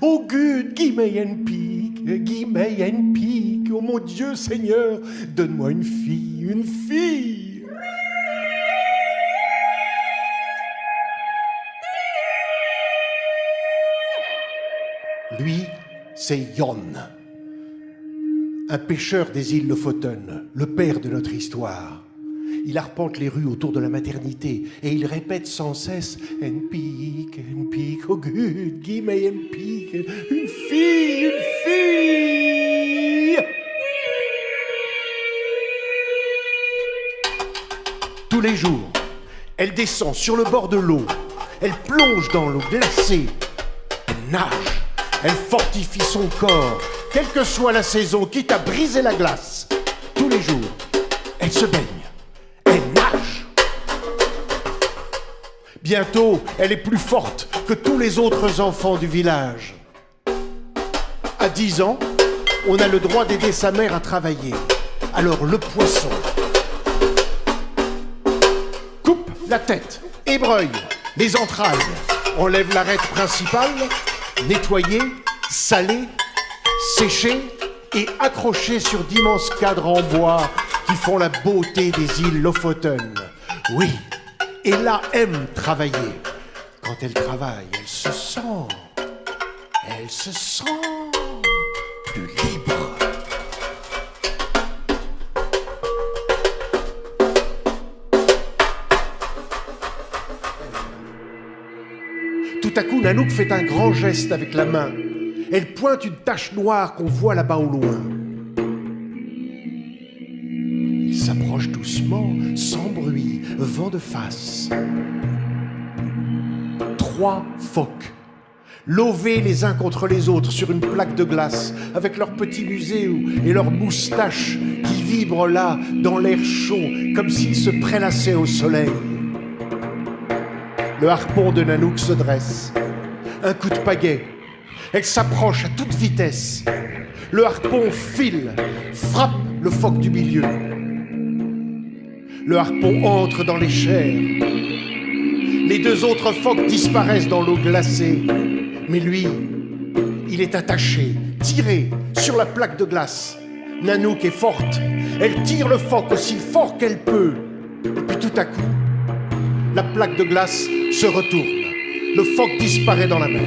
Oh Gud, give me and peak, give me and peak. Oh mon Dieu Seigneur, donne-moi une fille, une fille. Lui, c'est Jon, un pêcheur des îles Lofoten, le père de notre histoire. Il arpente les rues autour de la maternité et il répète sans cesse « And peak, oh good, give me and peak, une fille, une fille !» Tous les jours, elle descend sur le bord de l'eau, elle plonge dans l'eau glacée, elle nage, elle fortifie son corps, quelle que soit la saison, quitte à briser la glace. Tous les jours, elle se baigne. Bientôt, elle est plus forte que tous les autres enfants du village. À 10 ans, on a le droit d'aider sa mère à travailler. Alors le poisson coupe la tête, ébreuille les entrailles, enlève l'arête principale, nettoyer, saler, sécher et accrocher sur d'immenses cadres en bois qui font la beauté des îles Lofoten. Oui. Et là aime travailler. Quand elle travaille, elle se sent plus libre. Tout à coup, Nanook fait un grand geste avec la main. Elle pointe une tache noire qu'on voit là-bas au loin. Il s'approche doucement, sans bruit, vent de face. 3 phoques, lovés les uns contre les autres sur une plaque de glace, avec leurs petits museaux et leurs moustaches qui vibrent là, dans l'air chaud, comme s'ils se prélassaient au soleil. Le harpon de Nanook se dresse. Un coup de pagaie. Elle s'approche à toute vitesse. Le harpon file, frappe le phoque du milieu. Le harpon entre dans les chairs. Les 2 autres phoques disparaissent dans l'eau glacée. Mais lui, il est attaché, tiré sur la plaque de glace. Nanook est forte. Elle tire le phoque aussi fort qu'elle peut. Et puis tout à coup, la plaque de glace se retourne. Le phoque disparaît dans la mer.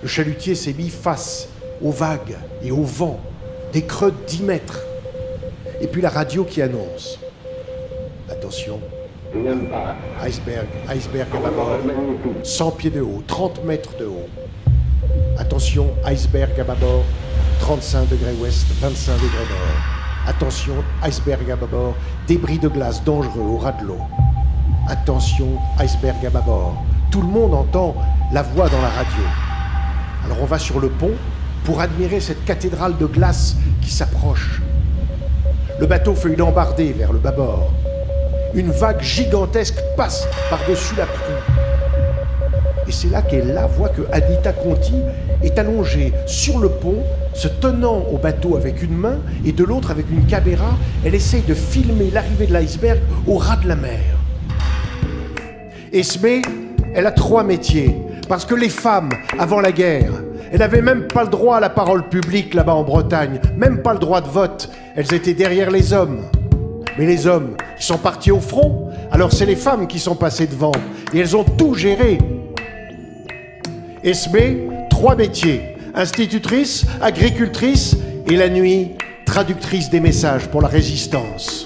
Le chalutier s'est mis face aux vagues et au vent, des creux de 10 mètres. Et puis la radio qui annonce. Attention, iceberg à bâbord, 100 pieds de haut, 30 mètres de haut. Attention, iceberg à bâbord, 35 degrés ouest, 25 degrés nord. Attention, iceberg à bâbord, débris de glace dangereux au ras de l'eau. Attention, iceberg à bâbord. Tout le monde entend la voix dans la radio. Alors on va sur le pont pour admirer cette cathédrale de glace qui s'approche. Le bateau fait une embardée vers le bâbord. Une vague gigantesque passe par-dessus la proue. Et c'est là qu'Ella voit que Anita Conti est allongée sur le pont, se tenant au bateau avec une main et de l'autre avec une caméra. Elle essaye de filmer l'arrivée de l'iceberg au ras de la mer. Esmé, elle a 3 métiers, parce que les femmes, avant la guerre, elles n'avaient même pas le droit à la parole publique là-bas en Bretagne, même pas le droit de vote. Elles étaient derrière les hommes. Mais les hommes sont partis au front, alors c'est les femmes qui sont passées devant. Et elles ont tout géré. Esmé, 3 métiers. Institutrice, agricultrice et la nuit, traductrice des messages pour la résistance.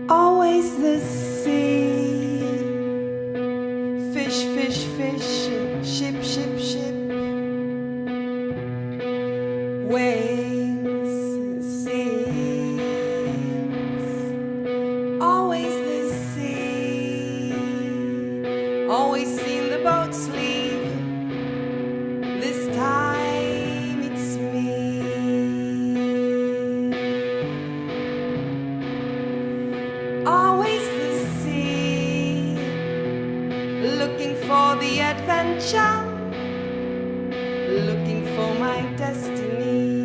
Always the sea. Fish, fish, fish. Ship, ship, ship. Waves, seas. Always the sea. Always seen the boats leave. This time it's me. Always the sea, looking for the adventure, looking for my destiny.